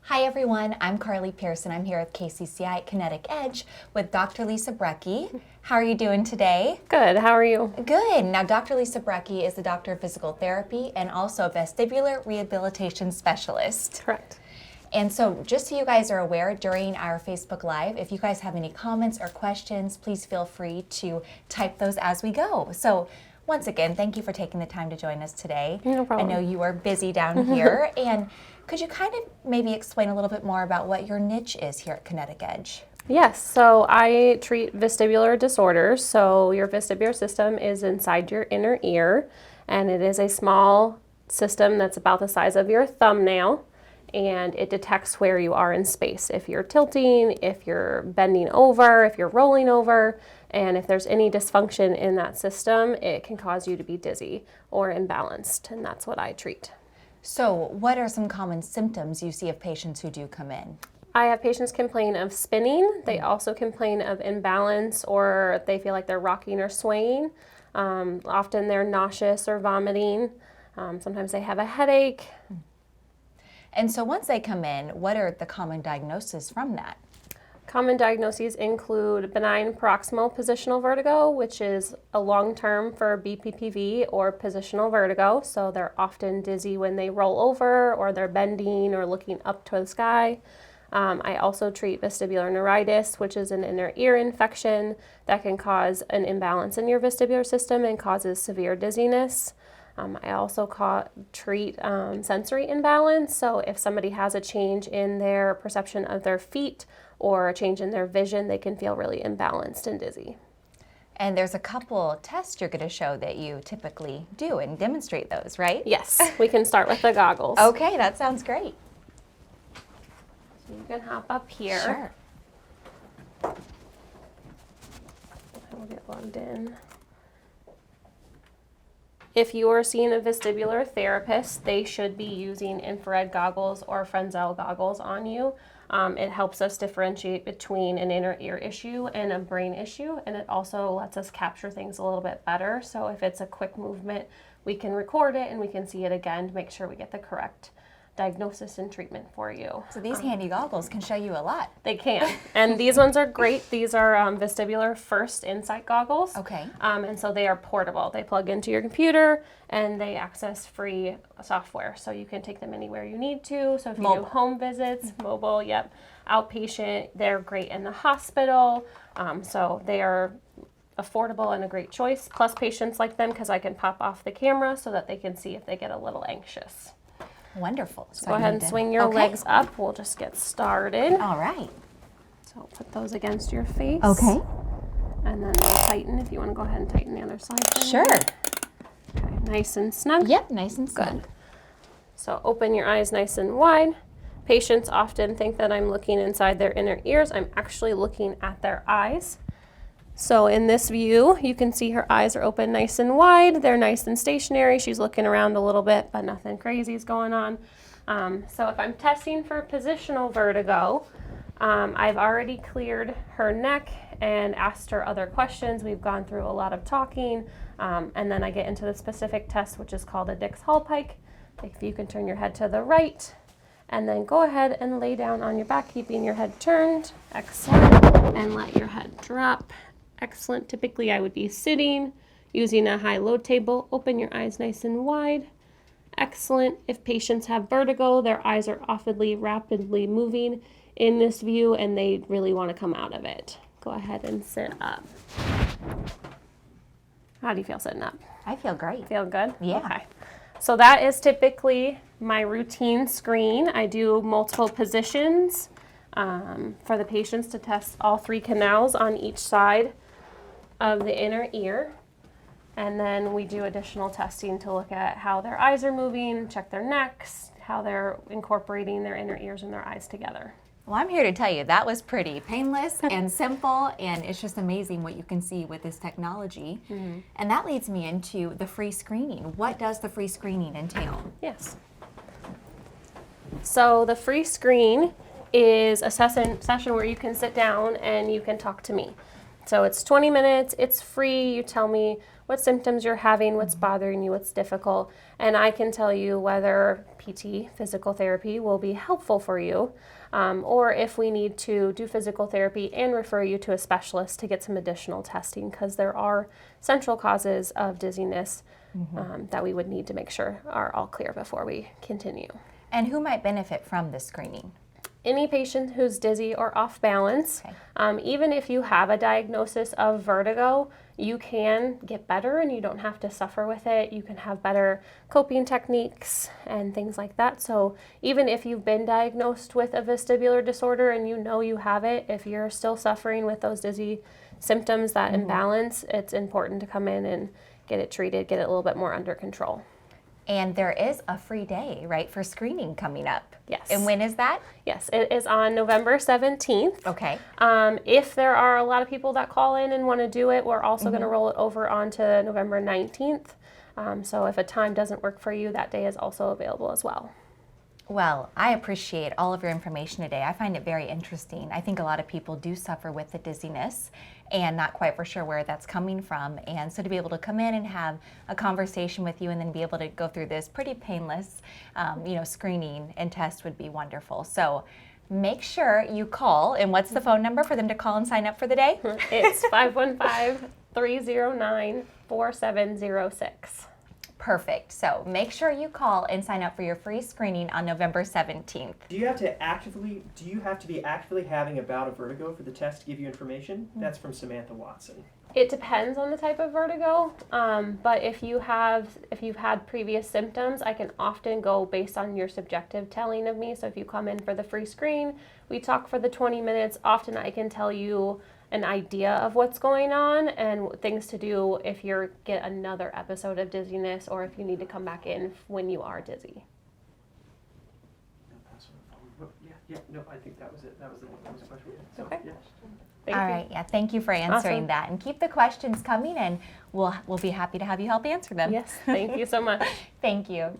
Hi everyone, I'm Carly Pearson. I'm here with KCCI Kinetic Edge with Dr. Lisa Brekke. How are you doing today? Good, how are you? Good. Now Dr. Lisa Brekke is the doctor of physical therapy and also a vestibular rehabilitation specialist. Correct. And so just so you guys are aware, during our Facebook Live, if you guys have any comments or questions, please feel free to type those as we go. So once again, thank you for taking the time to join us today. No problem. I know you are busy down here. And could you kind of maybe explain a little bit more about what your niche is here at Kinetic Edge? Yes, so I treat vestibular disorders. So your vestibular system is inside your inner ear, and it is a small system that's about the size of your thumbnail, and it detects where you are in space. If you're tilting, if you're bending over, if you're rolling over, and if there's any dysfunction in that system, it can cause you to be dizzy or imbalanced, and that's what I treat. So what are some common symptoms you see of patients who do come in? I have patients complain of spinning. They also complain of imbalance, or they feel like they're rocking or swaying. Often they're nauseous or vomiting. Sometimes they have a headache. And so once they come in, what are the common diagnoses from that? Common diagnoses include benign proximal positional vertigo, which is a long term for BPPV, or positional vertigo. So they're often dizzy when they roll over, or they're bending or looking up to the sky. I also treat vestibular neuritis, which is an inner ear infection that can cause an imbalance in your vestibular system and causes severe dizziness. I also treat sensory imbalance. So if somebody has a change in their perception of their feet or a change in their vision, they can feel really imbalanced and dizzy. And there's a couple tests you're going to show that you typically do and demonstrate those, right? Yes, we can start with the goggles. Okay, that sounds great. So you can hop up here. Sure. We'll get logged in. If you are seeing a vestibular therapist, they should be using infrared goggles or Fresnel goggles on you. It helps us differentiate between an inner ear issue and a brain issue, and it also lets us capture things a little bit better. So if it's a quick movement, we can record it and we can see it again to make sure we get the correct diagnosis and treatment for you. So these handy goggles can show you a lot. They can. And these ones are great. These are vestibular first insight goggles. Okay. And so they are portable. They plug into your computer and they access free software. So you can take them anywhere you need to. So if you do home visits, mobile, yep, outpatient, they're great in the hospital. So they are affordable and a great choice. Plus patients like them because I can pop off the camera so that they can see if they get a little anxious. Wonderful. So go ahead and swing your legs up. We'll just get started. All right. So put those against your face. Okay. And then we'll tighten if you want to go ahead and tighten the other side. Sure. Okay, nice and snug. Yep, nice and snug. Good. So open your eyes nice and wide. Patients often think that I'm looking inside their inner ears. I'm actually looking at their eyes. So in this view, you can see her eyes are open nice and wide. They're nice and stationary. She's looking around a little bit, but nothing crazy is going on. So if I'm testing for positional vertigo, I've already cleared her neck and asked her other questions. We've gone through a lot of talking, and then I get into the specific test, which is called a Dix-Hallpike. If you can turn your head to the right, and then go ahead and lay down on your back, keeping your head turned. Excellent. And let your head drop. Excellent. Typically I would be sitting using a high load table. Open your eyes nice and wide. Excellent. If patients have vertigo, their eyes are often rapidly moving in this view and they really want to come out of it. Go ahead and sit up. How do you feel sitting up? I feel great. Feel good? Yeah. Okay. So that is typically my routine screen. I do multiple positions for the patients to test all three canals on each side of the inner ear. And then we do additional testing to look at how their eyes are moving, check their necks, how they're incorporating their inner ears and their eyes together. Well, I'm here to tell you that was pretty painless and simple, and it's just amazing what you can see with this technology. Mm-hmm. And that leads me into the free screening. What does the free screening entail? Yes. So the free screen is a session where you can sit down and you can talk to me. So it's 20 minutes, it's free. You tell me what symptoms you're having, what's bothering you, what's difficult, and I can tell you whether PT, physical therapy, will be helpful for you, or if we need to do physical therapy and refer you to a specialist to get some additional testing, because there are central causes of dizziness that we would need to make sure are all clear before we continue. And who might benefit from this screening? Any patient who's dizzy or off balance, even if you have a diagnosis of vertigo, you can get better and you don't have to suffer with it. You can have better coping techniques and things like that. So even if you've been diagnosed with a vestibular disorder and you know you have it, if you're still suffering with those dizzy symptoms, that imbalance, it's important to come in and get it treated, get it a little bit more under control. And there is a free day, right, for screening coming up. Yes. And when is that? Yes, it is on November 17th. Okay. If there are a lot of people that call in and want to do it, we're also going to roll it over onto November 19th. So if a time doesn't work for you, that day is also available as well. Well, I appreciate all of your information today. I find it very interesting. I think a lot of people do suffer with the dizziness and not quite for sure where that's coming from. And so to be able to come in and have a conversation with you and then be able to go through this pretty painless, screening and test would be wonderful. So make sure you call. And what's the phone number for them to call and sign up for the day? It's 515-309-4706. Perfect. So make sure you call and sign up for your free screening on November 17th. Do you have to be actively having a bout of vertigo for the test to give you information? That's from Samantha Watson. It depends on the type of vertigo, but if you've had previous symptoms, I can often go based on your subjective telling of me. So if you come in for the free screen, we talk for the 20 minutes, often I can tell you an idea of what's going on and things to do if you get another episode of dizziness or if you need to come back in when you are dizzy. No, I think that was it. That was the question. So, Okay. Yeah. Thank All you. right. Yeah. Thank you for answering Awesome. that. And keep the questions coming and we'll be happy to have you help answer them. Yes, thank you so much. Thank you.